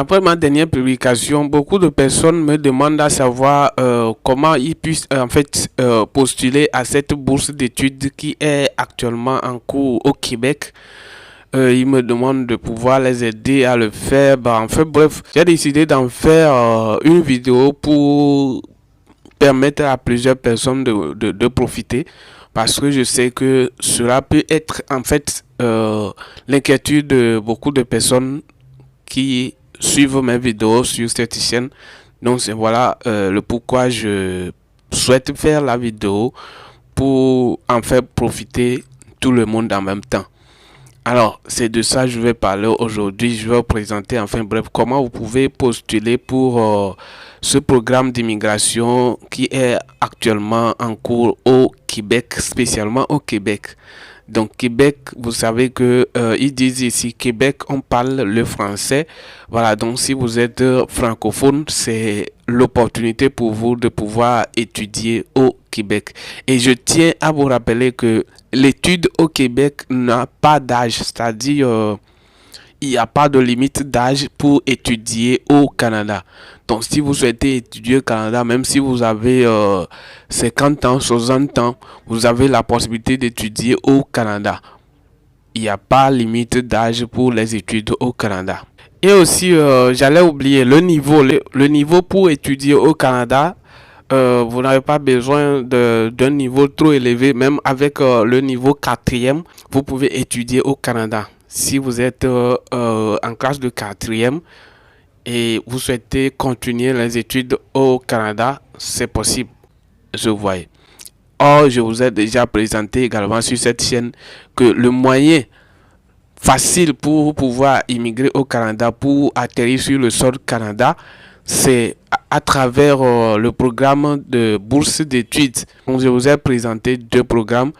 Après ma dernière publication, beaucoup de personnes me demandent à savoir comment ils puissent postuler à cette bourse d'études qui est actuellement en cours au Québec. Ils me demandent de pouvoir les aider à le faire. Bref, j'ai décidé d'en faire une vidéo pour permettre à plusieurs personnes de profiter, parce que je sais que cela peut être l'inquiétude de beaucoup de personnes qui suivent mes vidéos sur cette chaîne. Donc voilà le pourquoi je souhaite faire la vidéo, pour en faire profiter tout le monde en même temps. Alors, c'est de ça que je vais parler aujourd'hui. Je vais vous présenter, comment vous pouvez postuler pour ce programme d'immigration qui est actuellement en cours au Québec, spécialement au Québec. Donc, Québec, vous savez que ils disent ici Québec, on parle le français. Voilà, donc si vous êtes francophone, c'est l'opportunité pour vous de pouvoir étudier au Québec. Et je tiens à vous rappeler que l'étude au Québec n'a pas d'âge, c'est-à-dire il n'y a pas de limite d'âge pour étudier au Canada. Donc si vous souhaitez étudier au Canada, même si vous avez 50 ans, 60 ans, vous avez la possibilité d'étudier au Canada. Il n'y a pas de limite d'âge pour les études au Canada. Et aussi, j'allais oublier le niveau. Le niveau pour étudier au Canada, vous n'avez pas besoin d'un niveau trop élevé. Même avec le niveau 4e, vous pouvez étudier au Canada. Si vous êtes en classe de 4e et vous souhaitez continuer les études au Canada, c'est possible, je vois. Or, je vous ai déjà présenté également sur cette chaîne que le moyen facile pour pouvoir immigrer au Canada, pour atterrir sur le sol Canada, c'est à travers le programme de bourse d'études. Donc, je vous ai présenté deux programmes.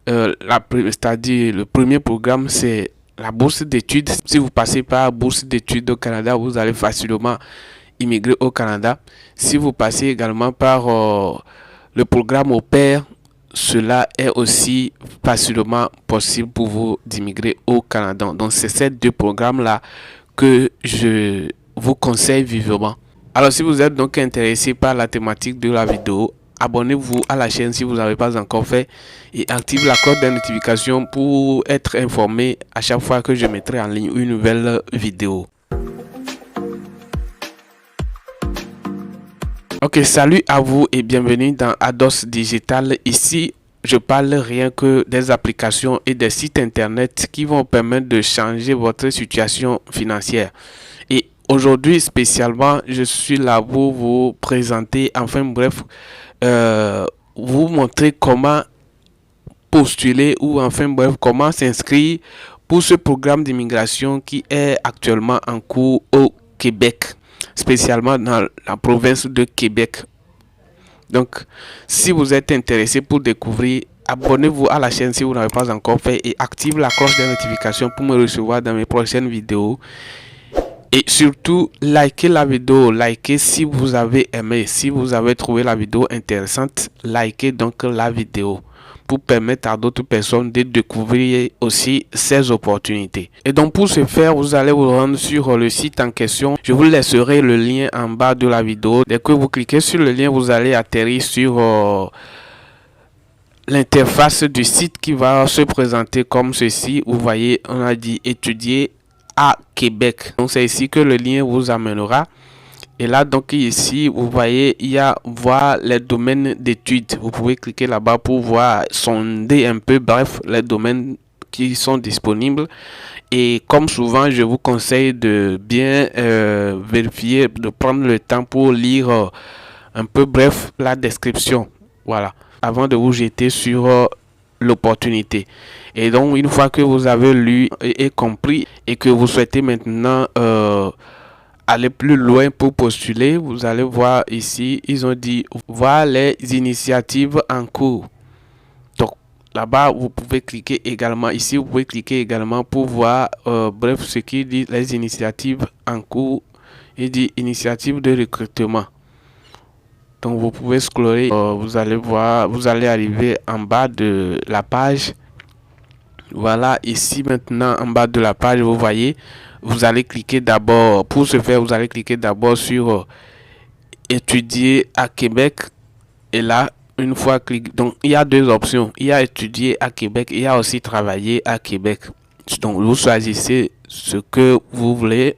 C'est-à-dire le premier programme, c'est la bourse d'études. Si vous passez par bourse d'études au Canada, vous allez facilement immigrer au Canada. Si vous passez également par le programme au pair, cela est aussi facilement possible pour vous d'immigrer au Canada. Donc c'est ces deux programmes-là que je vous conseille vivement. Alors si vous êtes donc intéressé par la thématique de la vidéo, abonnez-vous à la chaîne si vous n'avez pas encore fait et activez la cloche de notification pour être informé à chaque fois que je mettrai en ligne une nouvelle vidéo. Ok, salut à vous et bienvenue dans Ados Digital. Ici, je parle rien que des applications et des sites internet qui vont permettre de changer votre situation financière. Et aujourd'hui, spécialement, je suis là pour vous présenter, vous montrer comment postuler ou comment s'inscrire pour ce programme d'immigration qui est actuellement en cours au Québec, spécialement dans la province de Québec. Donc, si vous êtes intéressé pour découvrir, abonnez-vous à la chaîne si vous n'avez pas encore fait et activez la cloche de notification pour me recevoir dans mes prochaines vidéos. Et surtout, likez la vidéo, likez si vous avez aimé, si vous avez trouvé la vidéo intéressante, likez donc la vidéo pour permettre à d'autres personnes de découvrir aussi ces opportunités. Et donc pour ce faire, vous allez vous rendre sur le site en question. Je vous laisserai le lien en bas de la vidéo. Dès que vous cliquez sur le lien, vous allez atterrir sur l'interface du site qui va se présenter comme ceci. Vous voyez, on a dit étudier à Québec. Donc c'est ici que le lien vous amènera. Et là, donc ici, vous voyez, il y a voir les domaines d'études. Vous pouvez cliquer là-bas pour voir, sonder un peu, bref, les domaines qui sont disponibles. Et comme souvent, je vous conseille de bien vérifier, de prendre le temps pour lire un peu, bref, la description. Voilà, avant de vous jeter sur l'opportunité. Et donc, une fois que vous avez lu et compris et que vous souhaitez maintenant aller plus loin pour postuler, vous allez voir ici, ils ont dit voir les initiatives en cours. Donc là-bas, vous pouvez cliquer également. Ici, vous pouvez cliquer également pour voir bref ce qui dit les initiatives en cours. Il dit initiative de recrutement. Donc vous pouvez scroller, vous allez voir, vous allez arriver en bas de la page. Voilà, ici maintenant en bas de la page, vous voyez vous allez cliquer d'abord, pour ce faire, vous allez cliquer d'abord sur étudier à Québec. Et là, une fois cliqué, donc il y a deux options. Il y a étudier à Québec, il y a aussi travailler à Québec. Donc vous choisissez ce que vous voulez.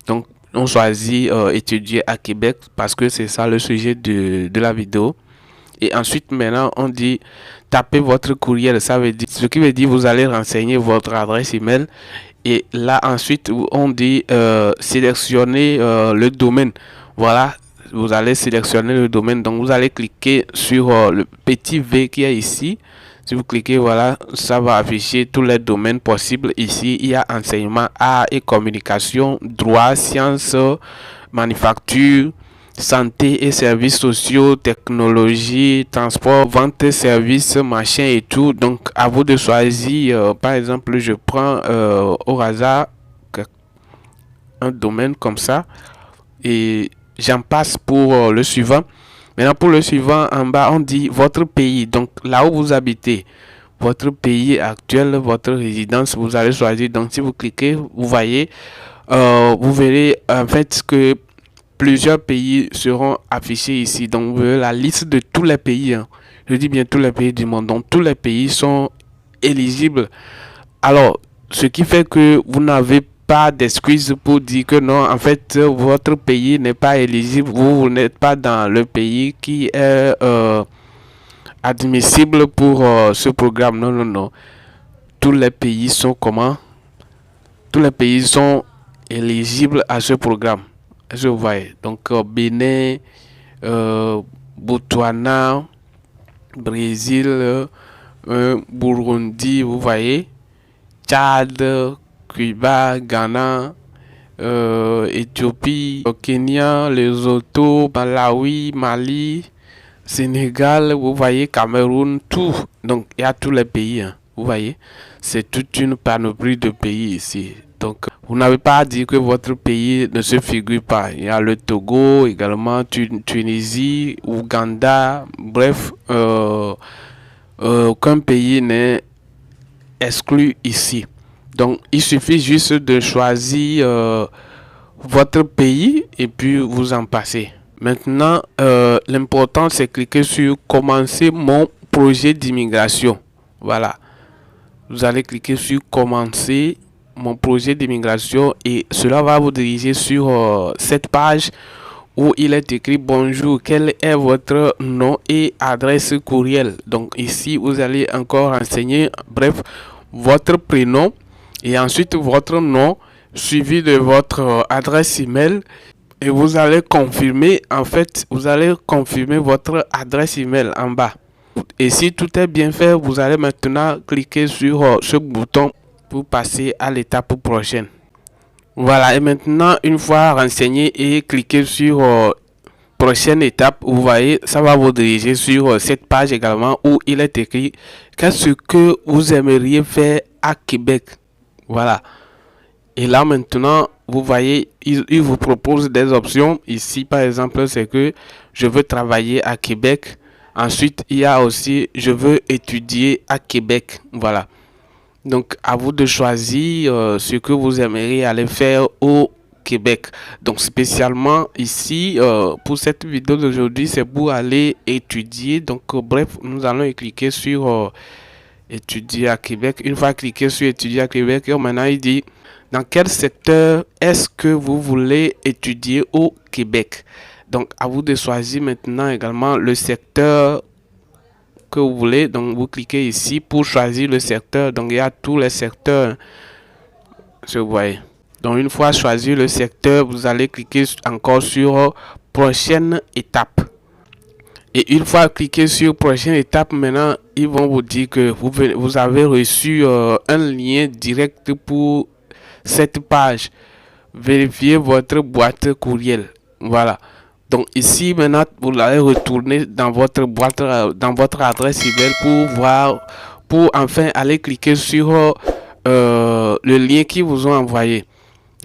Donc on choisit étudier à Québec parce que c'est ça le sujet de la vidéo. Et ensuite maintenant on dit tapez votre courriel, ça veut dire, ce qui veut dire vous allez renseigner votre adresse email. Et là ensuite on dit sélectionner le domaine. Voilà, vous allez sélectionner le domaine. Donc vous allez cliquer sur le petit V qui est ici. Si vous cliquez, voilà, ça va afficher tous les domaines possibles. Ici il y a enseignement, art et communication, droit, sciences, manufacture, santé et services sociaux, technologie, transport, vente et services, machin et tout. Donc à vous de choisir. Par exemple, je prends au hasard un domaine comme ça et j'en passe pour le suivant. Maintenant pour le suivant, en bas on dit votre pays, donc là où vous habitez, votre pays actuel, votre résidence, vous allez choisir. Donc si vous cliquez, vous voyez, vous verrez en fait que plusieurs pays seront affichés ici. Donc vous verrez la liste de tous les pays, hein. Je dis bien tous les pays du monde. Donc tous les pays sont éligibles. Alors ce qui fait que vous n'avez pas d'excuses pour dire que non, en fait votre pays n'est pas éligible, vous n'êtes pas dans le pays qui est admissible pour ce programme. Non, non, non. Tous les pays sont comment? Tous les pays sont éligibles à ce programme. Je vois. Donc Bénin, Botswana, Brésil, Burundi, vous voyez, Tchad, Cuba, Ghana, Éthiopie, Kenya, Lesotho, Malawi, Mali, Sénégal, vous voyez, Cameroun, tout. Donc il y a tous les pays, hein, vous voyez. C'est toute une panoplie de pays ici. Donc vous n'avez pas à dire que votre pays ne se figure pas. Il y a le Togo, également Tunisie, Ouganda, bref, aucun pays n'est exclu ici. Donc il suffit juste de choisir votre pays et puis vous en passez. Maintenant l'important c'est cliquer sur commencer mon projet d'immigration. Voilà, vous allez cliquer sur commencer mon projet d'immigration et cela va vous diriger sur cette page où il est écrit bonjour, quel est votre nom et adresse courriel. Donc ici vous allez encore renseigner, bref, votre prénom et ensuite votre nom suivi de votre adresse email et vous allez confirmer, en fait vous allez confirmer votre adresse email en bas. Et si tout est bien fait, vous allez maintenant cliquer sur ce bouton pour passer à l'étape prochaine. Voilà, et maintenant une fois renseigné et cliquer sur prochaine étape, vous voyez, ça va vous diriger sur cette page également où il est écrit qu'est-ce que vous aimeriez faire à Québec. Voilà, et là maintenant vous voyez, il vous propose des options. Ici par exemple c'est que je veux travailler à Québec. Ensuite il y a aussi je veux étudier à Québec. Voilà, donc à vous de choisir ce que vous aimeriez aller faire au Québec. Donc spécialement ici pour cette vidéo d'aujourd'hui c'est pour aller étudier. Donc bref, nous allons cliquer sur étudier à Québec. Une fois cliqué sur étudier à Québec, maintenant il dit dans quel secteur est-ce que vous voulez étudier au Québec. Donc à vous de choisir maintenant également le secteur que vous voulez. Donc vous cliquez ici pour choisir le secteur. Donc il y a tous les secteurs, je vois. Donc une fois choisi le secteur, vous allez cliquer encore sur prochaine étape. Et une fois cliqué sur prochaine étape, maintenant ils vont vous dire que vous avez reçu un lien direct pour cette page. Vérifiez votre boîte courriel. Voilà. Donc ici maintenant vous allez retourner dans votre boîte, dans votre adresse email pour voir, pour enfin aller cliquer sur le lien qu'ils vous ont envoyé.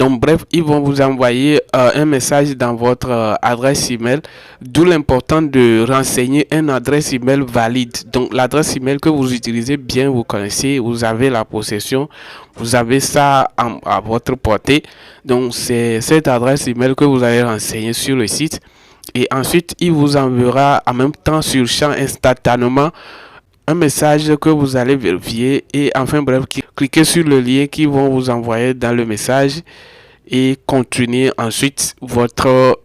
Donc bref, ils vont vous envoyer un message dans votre adresse email, d'où l'important de renseigner une adresse email valide. Donc l'adresse email que vous utilisez bien, vous connaissez, vous avez la possession, vous avez ça à votre portée. Donc c'est cette adresse email que vous allez renseigner sur le site. Et ensuite, il vous enverra en même temps sur champ instantanément un message que vous allez vérifier. Et enfin bref, cliquez sur le lien qu'ils vont vous envoyer dans le message et continuer ensuite votre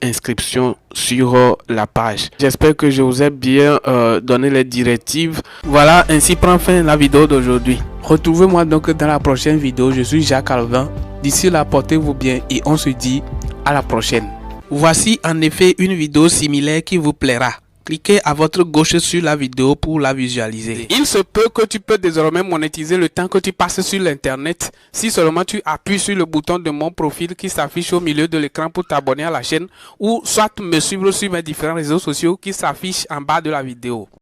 inscription sur la page. J'espère que je vous ai bien donné les directives. Voilà, ainsi prend fin la vidéo d'aujourd'hui. Retrouvez-moi donc dans la prochaine vidéo. Je suis Jacques Alvin. D'ici là, portez-vous bien et on se dit à la prochaine. Voici en effet une vidéo similaire qui vous plaira. Cliquez à votre gauche sur la vidéo pour la visualiser. Il se peut que tu peux désormais monétiser le temps que tu passes sur l'internet si seulement tu appuies sur le bouton de mon profil qui s'affiche au milieu de l'écran pour t'abonner à la chaîne, ou soit me suivre sur mes différents réseaux sociaux qui s'affichent en bas de la vidéo.